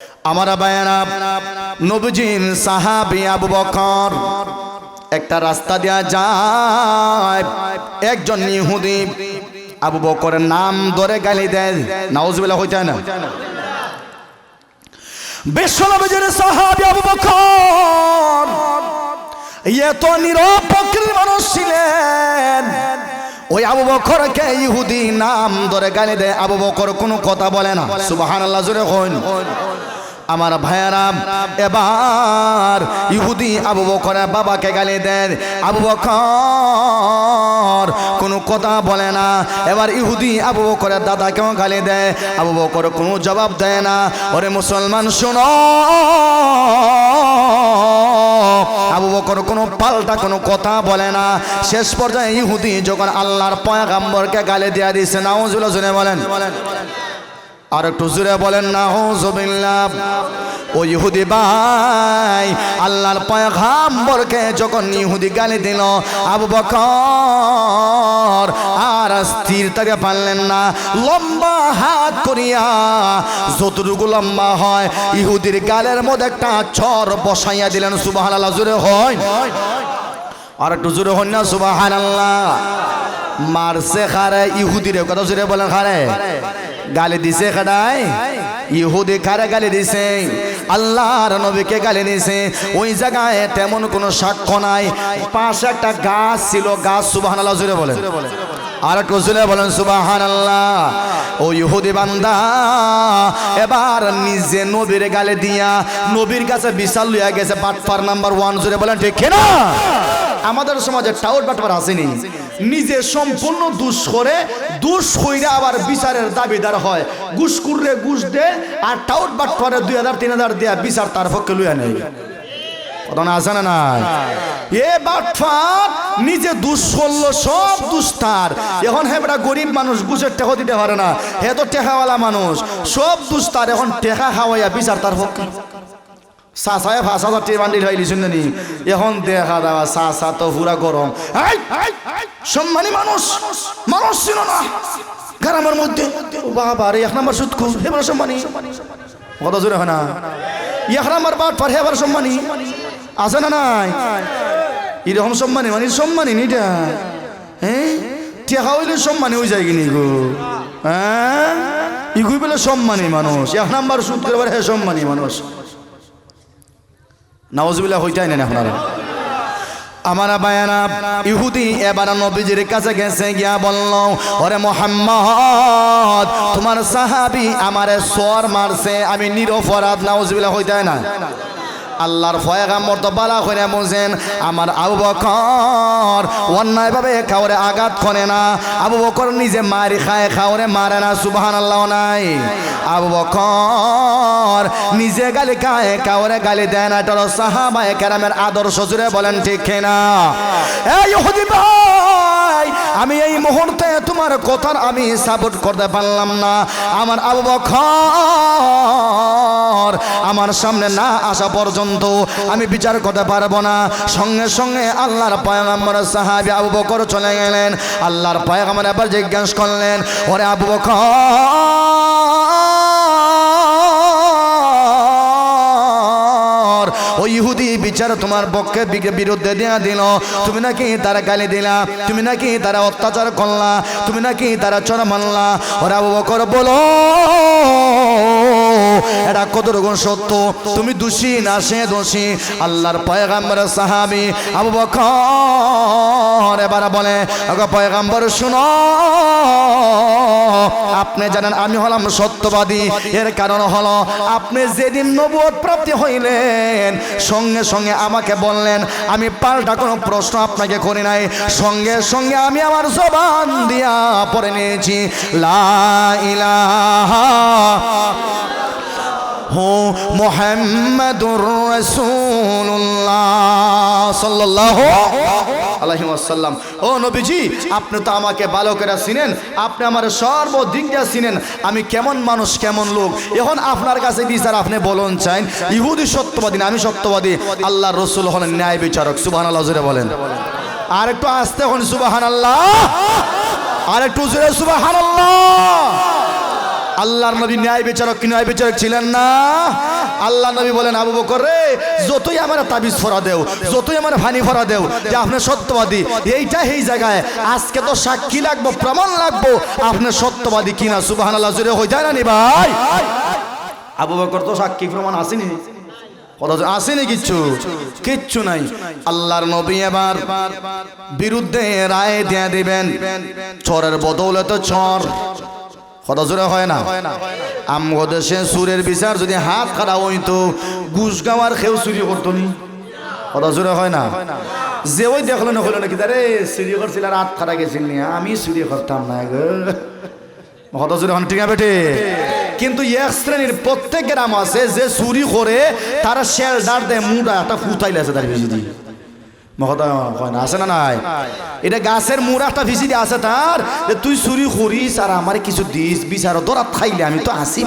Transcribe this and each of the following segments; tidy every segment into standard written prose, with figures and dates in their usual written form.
আমার ভাইয়েরা, নবীজির সাহাবী আবু বকর একটা রাস্তা দিয়া যায়, একজন ইহুদি আবু বকরের নাম ধরে গালি দেয়। নাউজুবিল্লাহ হইতে না। বিশ্ব নবীজির সাহাবী আবু বকর এত নীরব প্রকৃতির মানুষ ছিলেন। ওই আবু বকরকে ইহুদি নাম ধরে গালি দেয়, আবু বকর কোনো কথা বলে না। সুবহানাল্লাহ জোরে কইন। আমার ভাইয়েরা, এবার ইহুদি আবু বকরের বাবাকে গালি দেন, আবু বকর কোনো কথা বলে না। এবার ইহুদি আবু বকরের দাদাকেও গালি দেয়, আবু বকর কোনো জবাব দেয় না। ওরে মুসলমান শোনো, আবু বকর কোনো পাল্টা কোনো কথা বলে না। শেষ পর্যায়ে ইহুদি যখন আল্লাহর পয়গম্বরকে গালি দিয়ে দিয়েছে, নাউজুবিল্লাহ জোরে বলেন, আর একটু জোরে বলেন নাউজুবিল্লাহ। ও ইহুদি ভাই আল্লাহর পয়গম্বরকে যখন ইহুদি গালি দিল, আবু বকর আর স্থির থাকতে পারলেন না। লম্বা হাত করিয়া, যতটুকু লম্বা হয়, ইহুদির গালের মধ্যে একটা চর বসাইয়া দিলেন। সুবহানাল্লাহ জোরে হয়, আর একটু জোরে হন না সুবহানাল্লাহ। মারছে খারে ইহুদিরে, কথা জোরে বলেন, খারে গালি দিছে খাড়ায় ইহুদি, খারে গালি দিছে আল্লাহর নবীকে গালি দিছে। ওই জায়গায় তেমন কোনো সাক্ষ্য নাই, পাশে একটা গাছ ছিল, গাছ। সুবহানাল্লাহ জোরে বলেন, আর একটু জোরে বলেন সুবহানাল্লাহ। ও ইহুদি বান্দা এবার নিজে নবীর গালি দিয়া নবীর কাছে বিচার লইয়া গেছে। বাটপার নাম্বার 1, জোরে বলেন ঠিক কিনা? আমাদের সমাজে টাউট বাটপার আসেনি, নিজে সম্পূর্ণ দুষ করে, দুষ কইরা আবার বিচারের দাবিদার হয়। ঘুষ কুররে ঘুষ দে, আর টাউট বাটপারে 2000-3000 দিয়া বিচার তার পক্ষে লইয়া নেই। কথা আছে না নাই? এ বাটপার নিজে দুষ করলো, সব দুষ তার। এখন হেবড়া গরিব মানুষ, ঘুষের টেকা দিতে পারে না, হে তো টেকাওয়ালা মানুষ, সব দুষ তার। এখন টেকা খাওয়াইয়া বিচার তার পক্ষে। চাচায় 5,000 টাকা বান্ডিল হয়ে দিয়েছেন নি, এখন দেখা দেওয়া চাচা তো পুরা গরম। সম্মানী মানুষ, মানুষ ছিল না গ্রামের মধ্যে। বাবা রে, 1 নম্বর সুৎকু, হেবার সম্মানী, কত জোরে হয় না? 1 নম্বর বাটপার, হেবার সম্মানী আছে না নাই? এরকম সম্মানী মানে সম্মানী নিটা, হ্যাঁ টেকা হইলে সম্মানী হয়ে যায় কিনি গো, হ্যাঁ ইগুই বলে সম্মানী মানুষ। 1 নম্বর সুৎ করে হে সম্মানী মানুষ। নাউজুবিল্লাহ হইতাই না আপনারা। আমার বায়ানা, ইহুদি এবার নবীজির কাছে গেছে, গিয়া বলল, ওরে মুহাম্মদ তোমার সাহাবী আমারে সর মারছে, আমি নিরপরাধ। নাউজুবিল্লাহ হইতাই না। আল্লাহর পয়গম্বর তো বালা করে বুঝেন, আমার আবু বকর অন্যায়ভাবে কাউরে আঘাত করে না, আবু বকর নিজে মারি খায়, কাউরে মারে না। সুবহানাল্লাহ নাই? আবু বকর নিজে গালি খায়, কাউরে গালি দেয় না। এটা সাহাবায়ে কেরামের আদর্শ। জুড়ে বলেন ঠিক কিনা? এই ইহুদি ভাই, আমি এই মুহূর্তে তোমার কথার আমি সাপোর্ট করতে পারলাম না। আমার আবু বকর আমার সামনে না আসা পর্যন্ত আমি বিচার করতে পারবো না। সঙ্গে সঙ্গে আল্লাহর পয়গম্বর সাহাবী আবু বকর চলে গেলেন। আল্লাহর পয়গম্বর এবার জিজ্ঞাসা করলেন, ওরে আবু বকর, ওই ইহুদি বিচার তোমার পক্ষে বিরুদ্ধে দেয়া দিল, তুমি নাকি তারা গালি দিলা, তুমি নাকি তারা অত্যাচার করলা, তুমি নাকি তারা চর মানলা। ওরে আবু বকর বলো, এটা কতটুকু সত্য? তুমি দোষী না সে দোষী? আল্লাহর পয়গম্বর সাহাবী আবু বকর এবার বলে, ওগো পয়গম্বর শুনো, আপনি জানেন আমি হলাম সত্যবাদী। এর কারণ হলো, আপনি যেদিন নবুয়ত প্রাপ্তি হইলেন, সঙ্গে সঙ্গে আমাকে বললেন, আমি পাল্টা কোনো প্রশ্ন আপনাকে করি নাই, সঙ্গে সঙ্গে আমি আমার জবান দিয়া পড়ে নিয়েছি, লা ইলাহা হো মুহাম্মাদুর রাসূলুল্লাহ সাল্লাল্লাহু আলাইহি ওয়াসাল্লাম। ও নবীজি, আপনি তো আমাকে ভালো করে চিনেন, আপনি আমার সর্বদিক দিয়ে চিনেন, আমি কেমন মানুষ, কেমন লোক। এখন আপনার কাছে বিচার আপনি বলুন চাই, ইহুদি সত্যবাদী না আমি সত্যবাদী? আল্লাহর রাসূল হলেন ন্যায় বিচারক। সুবহানাল্লাহ জোরে বলেন, আর একটু আস্তে হন সুবহানাল্লাহ, আর একটু জোরে সুবহানাল্লাহ। আল্লাহর নবী ন্যায় বিচারক কি ন্যায় বিচারক ছিলেন না? আল্লাহ নবী বলেন, আবু বকর রে, যতই আমার তাবিজ ফরা দেও, যতই আমার ভানি ফরা দেও যে আপনি সত্যবাদী, এইটা এই জায়গায় আজকে তো সাক্ষী লাগবো, প্রমাণ লাগবো আপনি সত্যবাদী কিনা। সুবহানাল্লাহ জোরে হয়ে যায় না নি ভাই? আবু বকর তো সাক্ষী প্রমাণ আসেনি, আসেনি, কিচ্ছু নাই। আল্লাহর নবী এবার বিরুদ্ধে রায় দিয়ে দিবেন, চরের বদৌলতে চর। কথা জোরে হয় না? আমগো দেশে সুরের বিচার যদি হাত খাড়া হইতো, ঘুষ গাওয়ার খেউ চুরি করতো নি। কথা জোরে হয় না? যে ওই দেখলো না হলো নাকি রে চুরি করছিল আর হাত খাড়া গেছিল নি, আমি চুরি করতাম না গো। কথা জোরে হন ঠিক বেটে? কিন্তু এক শ্রেণীর প্রত্যেক গ্রাম আছে যে চুরি করে তারা শেলডার দেয়, মুড়া একটা ফুটাইলে আছে তার ভিজি দিয়ে। আছে না নাই? এটা গাছের মুড়া একটা ভিজি দিয়ে আছে তার, তুই চুরি করিস আর আমার কিছু দিস, বিচার দরাত খাইলে আমি তো আসি।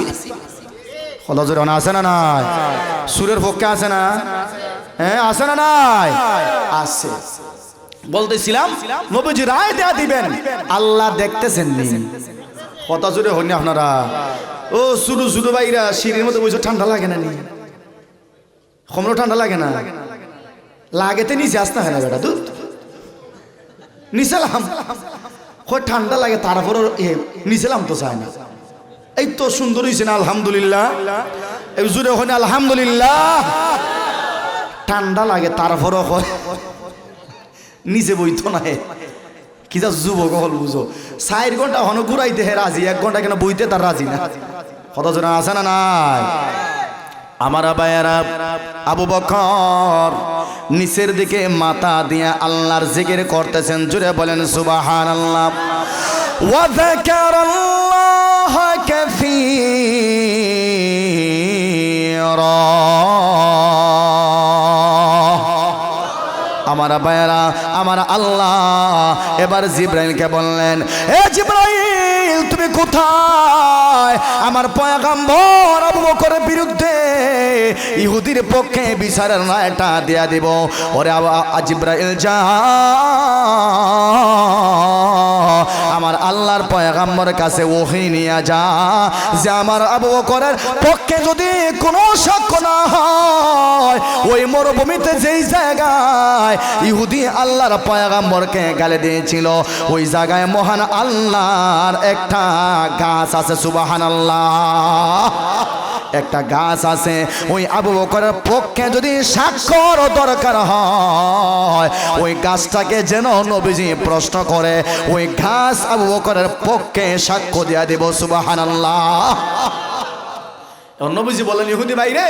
আছে না নাই? সুরের পক্ষে আছে না? হ্যাঁ আছে না নাই? আছে। বলতেছিলাম নবীজি রায় দেয়া দিবেন, আল্লাহ দেখতেছেন নি। কথা জোরে হননি আপনারা? ও শুধু শুধু ভাইরা সিঁড়ির মধ্যে বসে ঠান্ডা লাগে না নি? কমলো ঠান্ডা লাগে না? লাগেতে নিচে আসতে হয় না বেটা, দুধ নিচেলাম ঠান্ডা লাগে, তারপর নিচেলাম তো চায় না। এই তো সুন্দর হয়েছে না আলহামদুলিল্লাহ? এই জুড়ে হন আলহামদুলিল্লাহ। ঠান্ডা লাগে তারপরও নিচে বইতো না। কি যা যুবক হল বুঝো, 4 ঘন্টা হন ঘুরাইতে হে রাজি, 1 ঘন্টা কেন বইতে তার রাজি না। কতজন আছে না নাই? আমার ভাইয়েরা, আবু বকর নিচের দিকে মাথা দিয়ে আল্লাহর জিকির করতেছেন, জুড়ে বলেন সুবহানাল্লাহ। ওয়া যাকারাল্লাহ কাসীরা। আমার ভাইয়েরা, আমার আল্লাহ এবার জিবরাইলকে বললেন, এ জিবরাইল তুমি কোথায়? আমার পয়গম্বর আবু বকরের বিরুদ্ধে ইহুদির পক্ষে বিচারের রায়টা দেয়া দিব। ওরে জিবরাইল যা, আমার আল্লাহর পয়গম্বরের কাছে ওহী নিয়ে যা যে আমার আবু বকরের পক্ষে যদি কোনো সাক্ষ্য না হয়, ওই মরুভূমিতে যেই জায়গায় ইহুদি আল্লাহর পয়গম্বরকে গালি দিয়েছিল, ওই জায়গায় মহান আল্লাহর একটা গাছ আছে। সুবহানাল্লাহ। একটা গাছ আছে, ওই আবু বকরের পক্ষে যদি সাক্ষ্যর দরকার হয়, ওই গাছটাকে যেন নবীজি প্রশ্ন করে, ওই গাছ আবু বকরের পক্ষে সাক্ষ্য দিয়া দেব। সুবহানাল্লাহ। নবীজি বলেন, ইহুদি ভাই রে,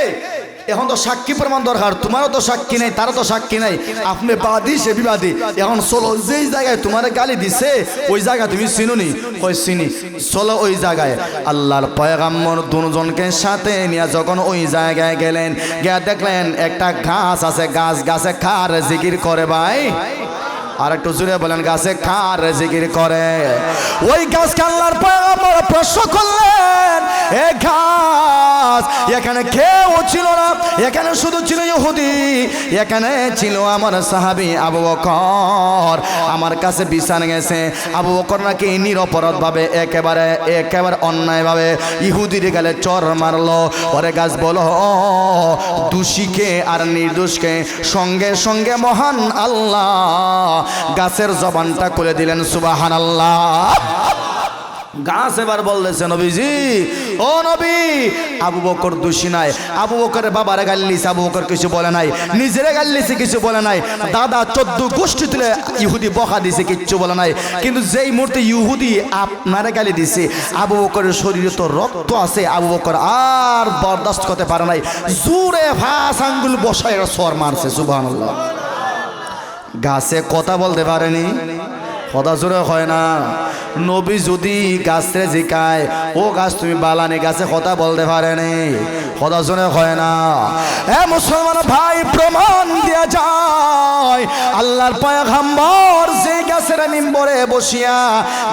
এখন তো সাক্ষী প্রমাণ দরকার, তোমারও তো সাক্ষী নাই, তারও তো সাক্ষী নাই, আপনি বাদী সে বিবাদী, এখন চলো যেই জায়গায় তোমার গালি দিছে ওই জায়গা তুমি চিনুনি? কই চিনি, চলো ওই জায়গায়। আল্লাহর পয়গম্বর দুজনকে সাথে নিয়ে যখন ওই জায়গায় গেলেন, গিয়ে দেখলেন একটা গাছ আছে, গাছে কার জিকির করে ভাই? আর একটু জুড়ে বলেন, গাছে কার জিকির করে? ওই গাছকে আল্লাহর পয়গম্বর প্রশ্ন করলেন, এ গাছ, এখানে কেউ ছিল না, এখানে শুধু ছিল ইহুদি, এখানে ছিল আমার সাহাবী আবু বকর। আমার কাছে বিচার গেছে আবু বকর নাকি নিরপরাধ ভাবে একেবারে অন্যায়ভাবে ইহুদির গালে চর মারলো। ওরে গাছ বলো, দোষীকে আর নির্দোষকে সঙ্গে সঙ্গে মহান আল্লাহ গাছের জবানটা খুলে দিলেন। সুবহানাল্লাহ। গাছ এবার বলতেছে, নবীজি, ও নবী, আবু বকর দোষী নাই। আবু বকরের বাবারে গাল্লিছে, আবু বকর কিছু বলে নাই, নিজেরে গাল্লিছে, কিছু বলে নাই, দাদা 14 গোষ্ঠী তুলে ইহুদি বকা দিছে, কিচ্ছু বলে নাই। কিন্তু যেই মুহূর্তে ইহুদি আপনারে গালি দিছে, আবু বকরের শরীরে তো রক্ত আছে, আবু বকর আর বরদাস্ত করতে পারে নাই, জোরে ফাঁস আঙ্গুল বসায় সর মারছে। সুবহানাল্লাহ। গাছে কথা বলতে পারেনি, কথা জোরে হয় না। নবী যদি গাছরে জিকায়, ও গাছ তুমি বালানি, গাছে কথা বলতে পারেনি, কথা জোরে হয় না। এ মুসলমান ভাই, প্রমাণ দেয়া যায় আল্লাহর পয়গম্বর যে গাছের মিম্বরে বসিয়া,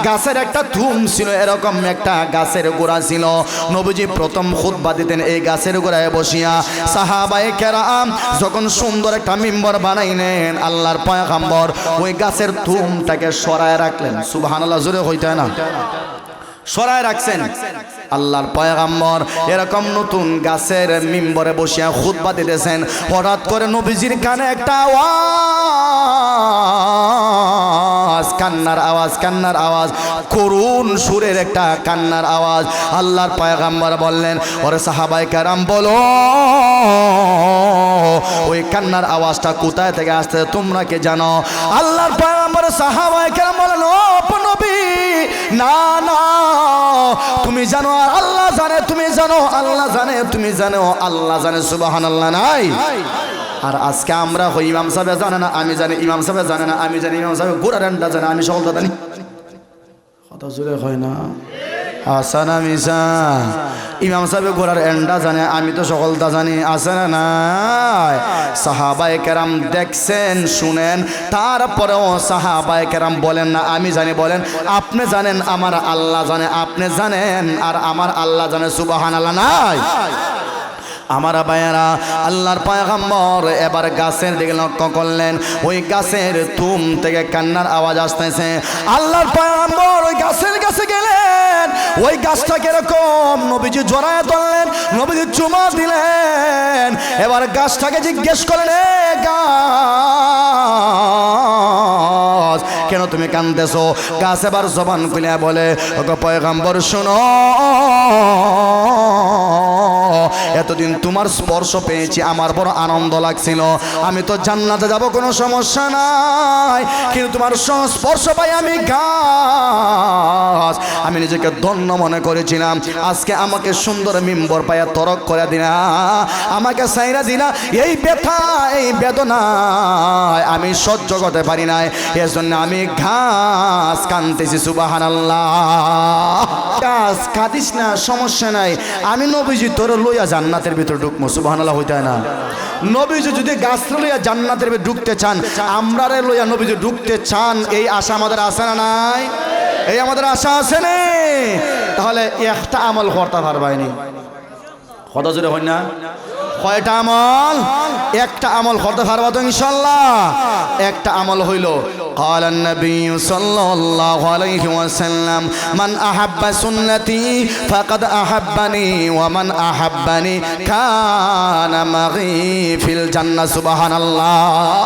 গাছের একটা থুম ছিল, এরকম একটা গাছের গোড়া ছিল, নবীজি প্রথম খুতবা দিতেন এই গাছের গোড়ায় বসিয়া। সাহাবায়ে কেরাম যখন সুন্দর একটা মিম্বর বানাইলেন, আল্লাহর পয়গম্বর ওই গাছের থুমটাকে সরায় রাখলেন। সুবহানাল্লাহ জোরে হইতে না? সরায় রাখছেন। আল্লাহর পয়গম্বর এরকম নতুন গাছের মিম্বরে বসিয়া খুতবা দিতেছেন, হঠাৎ করে নবীজির কানে একটা আওয়াজ, কান্নার আওয়াজ, কান্নার আওয়াজ, করুণ সুরের একটা কান্নার আওয়াজ। আল্লাহর পয়গম্বর বললেন, ওরে সাহাবায়ে কেরাম বলো ওই কান্নার আওয়াজটা কোথায় থেকে আসছে তোমরা কি জানো? আল্লাহর পয়গম্বর সাহাবায়ে কেরাম বলেন, ও নবী, না না, তুমি জানো আর আল্লাহ জানে, তুমি জানো আল্লাহ জানে, তুমি জানো আল্লাহ জানে, সুবহানাল্লাহ নাই? আর আজকে আমরা হই ইমাম সাহেব জানে না আমি জানি, ইমাম সাহেব জানে না আমি জানি, ইমাম সাহেব গোড়া ডান্ডা জানে আমি সকলটা জানি। কথা জোরে হয় না? আসানা মিসা ইমাম সাহেব ঘোড়ার এন্ডা জানে, আমি তো সকলটা জানি। আসানা নাই? সাহাবায়ে কেরাম দেখছেন, শুনেন, তারপরেও সাহাবায়ে কেরাম বলেন না আমি জানি, বলেন আপনি জানেন আমার আল্লাহ জানে, আপনি জানেন আর আমার আল্লাহ জানে, সুবহানাল্লাহ নাই? আমার ভাইয়েরা, আল্লাহর পয়গম্বর এবার গাছের দিকে লক্ষ্য করলেন, ওই গাছের তুম থেকে কান্নার আওয়াজ আসতেছে। আল্লাহর পয়গম্বর ওই গাছের কাছে গেলেন, ওই গাছটাকে এরকম নবীজি জড়ায় ধরলেন, নবীজি চুমা দিলেন। এবার গাছটাকে জিজ্ঞেস করলেন, এ গাছ কেন তুমি কাঁদতেছো? গাছ এবার জবান খুলে বলে, ওগো পয়গম্বর শোনো, এতদিন তোমার স্পর্শ পেয়েছি, আমার বড় আনন্দ লাগছিল। আমি তো জান্নাতে যাব কোনো সমস্যা নাই, কিন্তু তোমার স্পর্শ পাই আমি গাছ, আমি নিজেকে ধন্য মনে করেছিলাম। আজকে আমাকে সুন্দর মিম্বর পাইয়া তরক করে দিনা, আমাকে সাইরা দিনা, এই ব্যথা এই বেদনায় আমি সহ্য করতে পারি নাই, এর জন্য আমি ঘাস কাঁদতেছি। সুবহানাল্লাহ। গাছ কাঁদিস না, সমস্যা নাই, আমি নবীজি তোর লইয়া জান্নাতের ভিতর ঢুকবো। সুবহানাল্লাহ হইতে হয় না? নবীজি যদি গাছ লইয়া জান্নাতের ভিতর ঢুকতে চান, আমরা রে লইয়া নবীজি ঢুকতে চান, এই আশা আমাদের আছে না নাই? এই আমাদের আশা আছে না? তাহলে একটা আমল করতে পারবাইনি। কথা জোরে হয় না? কয়টা আমল? একটা আমল করতে পারবা তো ইনশাআল্লাহ? একটা আমল হইল, قال النبي صلى الله عليه وسلم من أحب سنتي فقد أحبني ومن أحبني كان معي في الجنة। سبحان الله।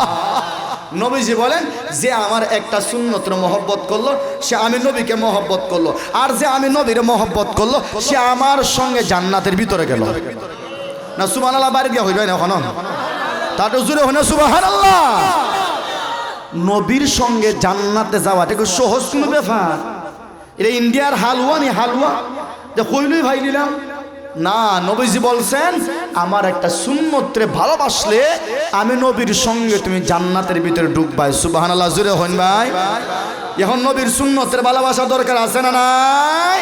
নবীজি বলেন, যে আমার একটা সুন্নতের মহব্বত করলো সে আমি নবীকে মহব্বত করলো, আর যে আমি নবীর মহব্বত করলো সে আমার সঙ্গে জান্নাতের ভিতরে গেল। না সুবহানাল্লাহ বাইরে দিয়া হইবে না এখনো? তাতে জুড়ে হয় না সুবহানাল্লাহ? নবীর সঙ্গে জান্নাতে যাওয়াটা একটু সহজ কোনো ব্যাপার? এটা ইন্ডিয়ার হালুয়া নি, হালুয়া যে কইলই ভাই নিলাম না। নবীজি বলছেন, আমার একটা সুন্নতরে ভালোবাসলে আমি নবীর সঙ্গে তুমি জান্নাতের ভিতরে ঢুকবাই। সুবহানাল্লাহ জুড়ে হন ভাই? এখন নবীর সুন্নতের ভালোবাসা দরকার আছে না নাই?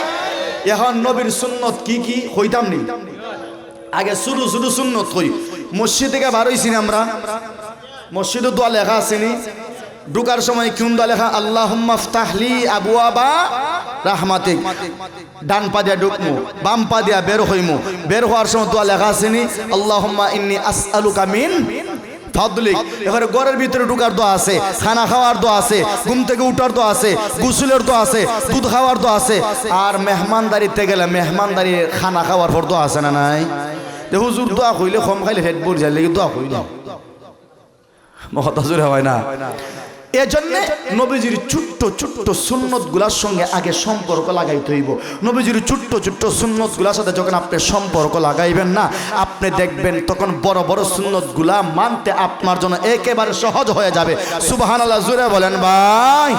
এখন নবীর সুন্নত কি কি হইতাম নি? আগে শুরু শুরু সুন্নত হই। মসজিদ থেকে বার হইছি আমরা, মসজিদে দোয়া লেখা আসেনি, ঢুকার সময় কোন দোয়া লেখা? আল্লাহুম্মা ফতাহলি আবওয়াবা রাহমাতিক। ডান পা দিয়া ঢুকমু, বাম পা দিয়া বের হইমু, বের হওয়ার সময় দোয়া লেখা আসেনি আল্লাহুম্মা ইন্নী আসআলুকা মিন ফাদলিক। এবারে ঘরের ভিতরে ঢুকার দোয়া আছে, খানা খাওয়ার দোয়া আছে, ঘুম থেকে উঠার দোয়া আছে, গোসলের দোয়া আছে, দুধ খাওয়ার দোয়া আছে, আর মেহমানদারিতে গেলে মেহমানদারি খানা খাওয়ার পর দোয়া আছে না নাই? হুজুর দোয়া কইলে কম খাইলে ফেট পড়ে যায়, লেগে দোয়া কইলে মহতাজুর হয় না। এজন্য নবীজির ছোট্ট ছোট্ট সুন্নত গুলার সঙ্গে আগে সম্পর্ক লাগাইতে হইব। নবীজির ছোট্ট ছোট্ট সুন্নত গুলার সাথে যখন আপনি সম্পর্ক লাগাইবেন না, আপনি দেখবেন তখন বড় বড় সুন্নত গুলা মানতে আপনার জন্য একেবারে সহজ হয়ে যাবে। সুবহানাল্লাহ জুড়ে বলেন ভাই।